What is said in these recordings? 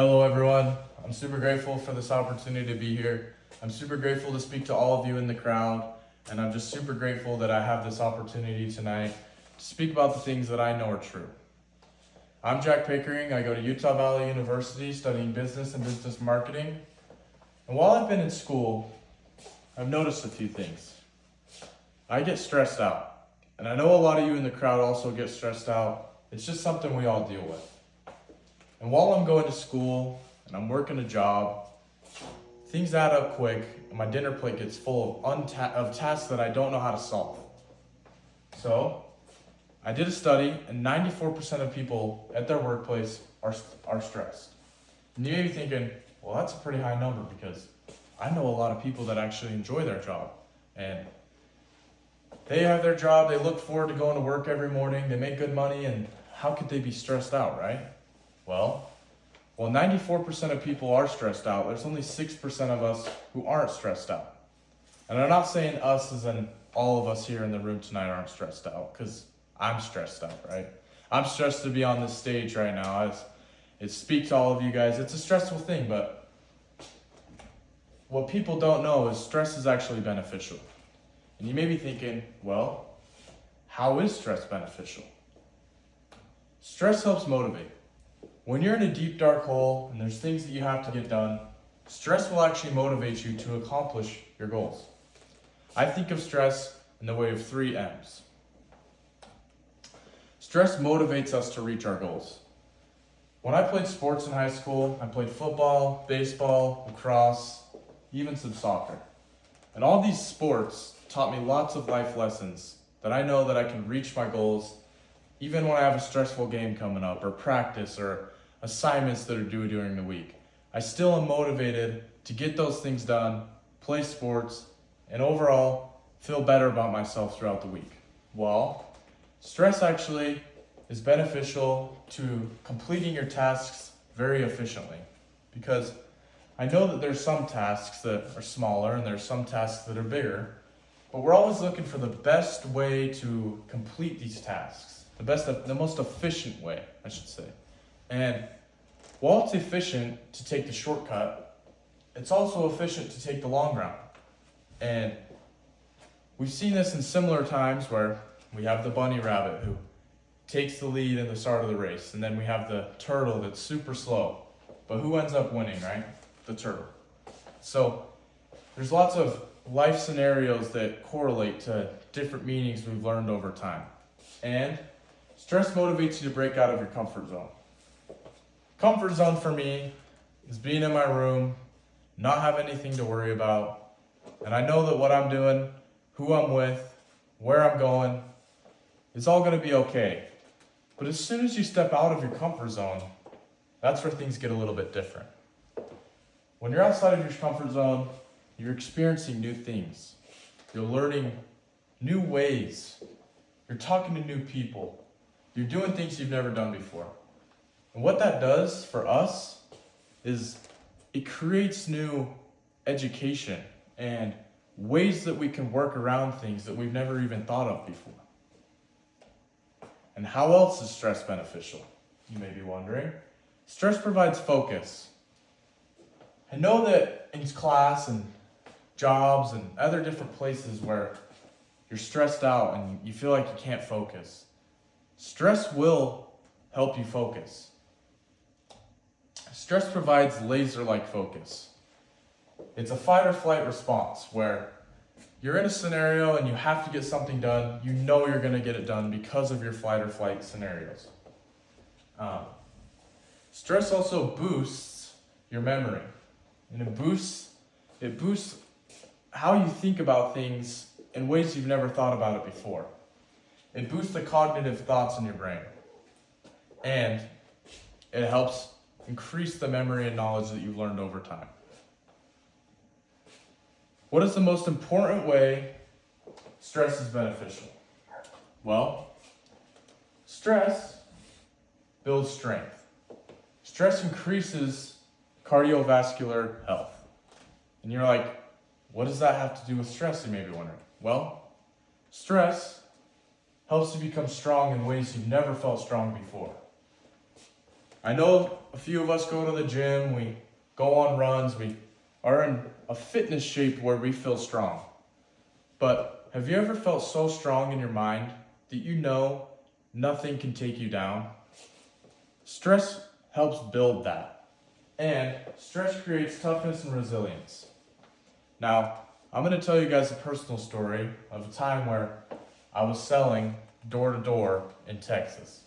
Hello everyone, I'm super grateful for this opportunity to be here. I'm super grateful to speak to all of you in the crowd, and I'm just super grateful that I have this opportunity tonight to speak about the things that I know are true. I'm Jack Pickering. I go to Utah Valley University studying business and business marketing. And while I've been in school, I've noticed a few things. I get stressed out, and I know a lot of you in the crowd also get stressed out. It's just something we all deal with. And while I'm going to school and I'm working a job, things add up quick and my dinner plate gets full of tasks that I don't know how to solve. So I did a study and 94% of people at their workplace are stressed. And you may be thinking, well, that's a pretty high number because I know a lot of people that actually enjoy their job. And they have their job, they look forward to going to work every morning, they make good money, and how could they be stressed out, right? Well, 94% of people are stressed out. There's only 6% of us who aren't stressed out. And I'm not saying us as in all of us here in the room tonight aren't stressed out, because I'm stressed out, right? I'm stressed to be on this stage right now. It speaks to all of you guys. It's a stressful thing, but what people don't know is stress is actually beneficial. And you may be thinking, well, how is stress beneficial? Stress helps motivate. When you're in a deep, dark hole and there's things that you have to get done, stress will actually motivate you to accomplish your goals. I think of stress in the way of 3 M's. Stress motivates us to reach our goals. When I played sports in high school, I played football, baseball, lacrosse, even some soccer. And all these sports taught me lots of life lessons that I know that I can reach my goals even when I have a stressful game coming up, or practice, or assignments that are due during the week. I still am motivated to get those things done, play sports, and overall feel better about myself throughout the week. Well, stress actually is beneficial to completing your tasks very efficiently, because I know that there's some tasks that are smaller and there's some tasks that are bigger, but we're always looking for the best way to complete these tasks. The most efficient way, I should say. And while it's efficient to take the shortcut, it's also efficient to take the long route. And we've seen this in similar times where we have the bunny rabbit who takes the lead in the start of the race, and then we have the turtle that's super slow. But who ends up winning, right? The turtle. So there's lots of life scenarios that correlate to different meanings we've learned over time. And stress motivates you to break out of your comfort zone. Comfort zone for me is being in my room, not have anything to worry about, and I know that what I'm doing, who I'm with, where I'm going, it's all going to be okay. But as soon as you step out of your comfort zone, that's where things get a little bit different. When you're outside of your comfort zone, you're experiencing new things. You're learning new ways. You're talking to new people. You're doing things you've never done before. And what that does for us is it creates new education and ways that we can work around things that we've never even thought of before. And how else is stress beneficial? You may be wondering. Stress provides focus. I know that in class and jobs and other different places where you're stressed out and you feel like you can't focus, stress will help you focus. Stress provides laser-like focus. It's a fight or flight response where you're in a scenario and you have to get something done. You know you're going to get it done because of your fight or flight scenarios. Stress also boosts your memory. And it boosts how you think about things in ways you've never thought about it before. It boosts the cognitive thoughts in your brain. And it helps increase the memory and knowledge that you've learned over time. What is the most important way stress is beneficial? Well, stress builds strength. Stress increases cardiovascular health. And you're like, what does that have to do with stress, you may be wondering? Well, stress helps you become strong in ways you've never felt strong before. I know a few of us go to the gym, we go on runs, we are in a fitness shape where we feel strong. But have you ever felt so strong in your mind that you know nothing can take you down? Stress helps build that. And stress creates toughness and resilience. Now, I'm going to tell you guys a personal story of a time where I was selling door to door in Texas.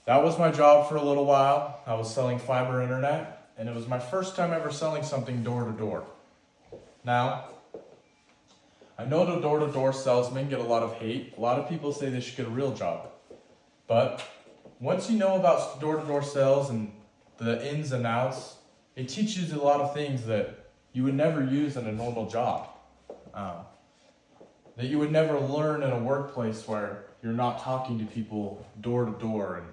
That was my job for a little while. I was selling fiber internet, and it was my first time ever selling something door to door. Now, I know the door to door salesmen get a lot of hate. A lot of people say they should get a real job. But once you know about door to door sales and the ins and outs, it teaches you a lot of things that you would never use in a normal job. That you would never learn in a workplace where you're not talking to people door to door,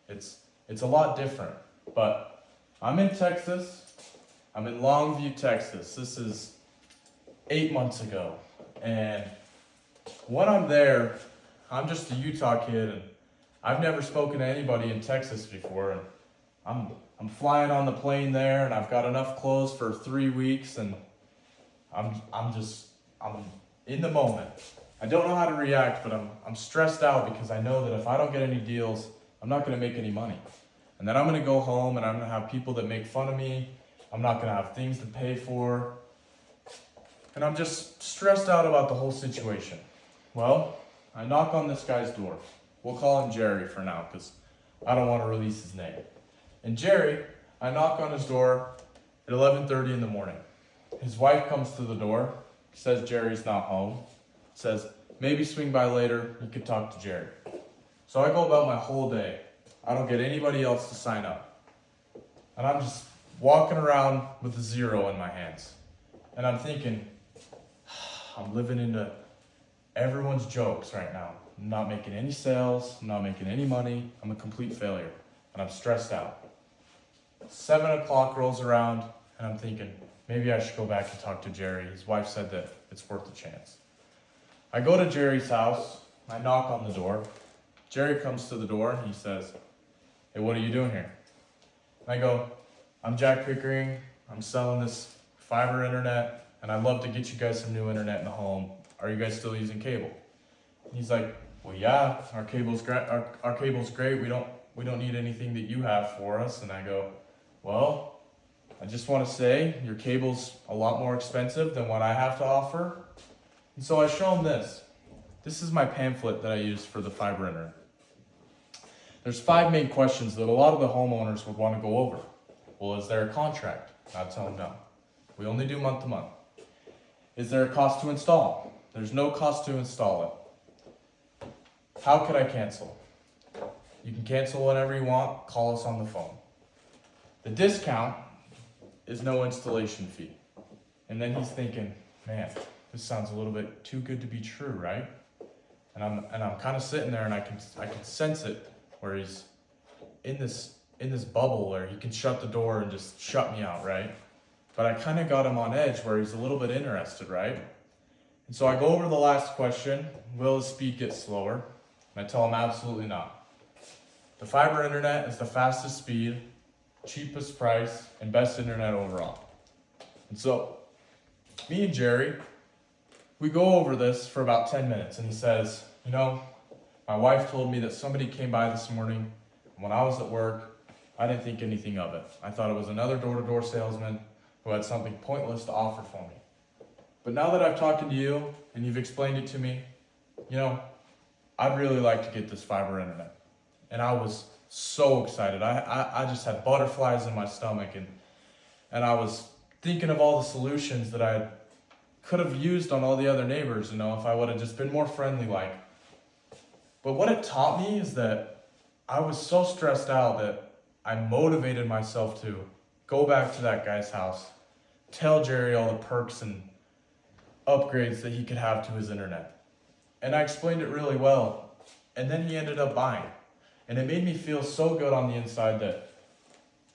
and it's a lot different. But I'm in Texas. I'm in Longview, Texas. This is 8 months ago. And when I'm there, I'm just a Utah kid, and I've never spoken to anybody in Texas before. And I'm flying on the plane there, and I've got enough clothes for 3 weeks, and I'm in the moment. I don't know how to react, but I'm stressed out because I know that if I don't get any deals, I'm not going to make any money. And then I'm going to go home and I'm going to have people that make fun of me. I'm not going to have things to pay for. And I'm just stressed out about the whole situation. Well, I knock on this guy's door. We'll call him Jerry for now because I don't want to release his name. And Jerry, I knock on his door at 11:30 in the morning. His wife comes to the door, says Jerry's not home, says maybe swing by later, you could talk to Jerry. So I go about my whole day. I don't get anybody else to sign up. And I'm just walking around with a zero in my hands. And I'm thinking, I'm living into everyone's jokes right now. I'm not making any sales, I'm not making any money, I'm a complete failure. And I'm stressed out. 7 o'clock rolls around and I'm thinking, maybe I should go back and talk to Jerry. His wife said that it's worth a chance. I go to Jerry's house, I knock on the door. Jerry comes to the door and he says, hey, what are you doing here? And I go, I'm Jack Pickering, I'm selling this fiber internet, and I'd love to get you guys some new internet in the home. Are you guys still using cable? And he's like, well, yeah, our cable's great. Our cable's great. We don't need anything that you have for us. And I go, well, I just want to say your cable's a lot more expensive than what I have to offer. And so I show him this. This is my pamphlet that I use for the fiber internet. There's 5 main questions that a lot of the homeowners would want to go over. Well, is there a contract? I'd tell them no. We only do month to month. Is there a cost to install? There's no cost to install it. How could I cancel? You can cancel whenever you want. Call us on the phone. The discount is no installation fee. And then he's thinking, man, this sounds a little bit too good to be true, right? And I'm kind of sitting there and I can sense it, where he's in this bubble where he can shut the door and just shut me out, right? But I kind of got him on edge where he's a little bit interested, right? And so I go over the last question, will his speed get slower? And I tell him absolutely not. The fiber internet is the fastest speed, cheapest price, and best internet overall. And so me and Jerry, we go over this for about 10 minutes and he says, you know, my wife told me that somebody came by this morning. When I was at work, I didn't think anything of it. I thought it was another door-to-door salesman who had something pointless to offer for me. But now that I've talked to you and you've explained it to me, you know, I'd really like to get this fiber internet. And I was so excited. I just had butterflies in my stomach, and I was thinking of all the solutions that I could have used on all the other neighbors, you know, if I would have just been more friendly like. But what it taught me is that I was so stressed out that I motivated myself to go back to that guy's house, tell Jerry all the perks and upgrades that he could have to his internet. And I explained it really well. And then he ended up buying. And it made me feel so good on the inside that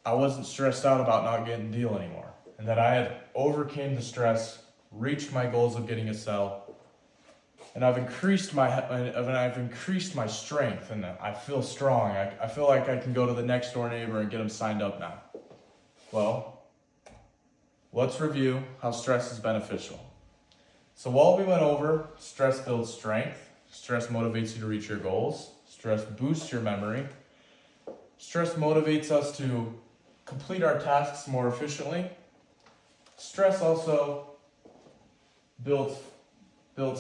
I wasn't stressed out about not getting a deal anymore. And that I had overcame the stress, reached my goals of getting a sell. and I've increased my strength, and I feel strong. I feel like I can go to the next door neighbor and get them signed up now. Well, let's review how stress is beneficial. So while we went over stress builds strength, stress motivates you to reach your goals, stress boosts your memory, stress motivates us to complete our tasks more efficiently, stress also builds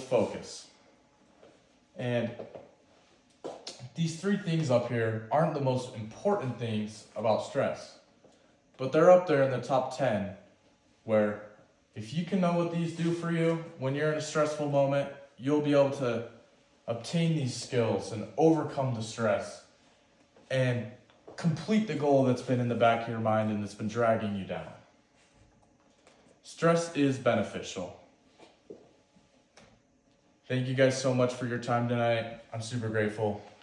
focus. And these three things up here aren't the most important things about stress, but they're up there in the top 10 where if you can know what these do for you when you're in a stressful moment, you'll be able to obtain these skills and overcome the stress and complete the goal that's been in the back of your mind and that's been dragging you down. Stress is beneficial. Thank you guys so much for your time tonight. I'm super grateful.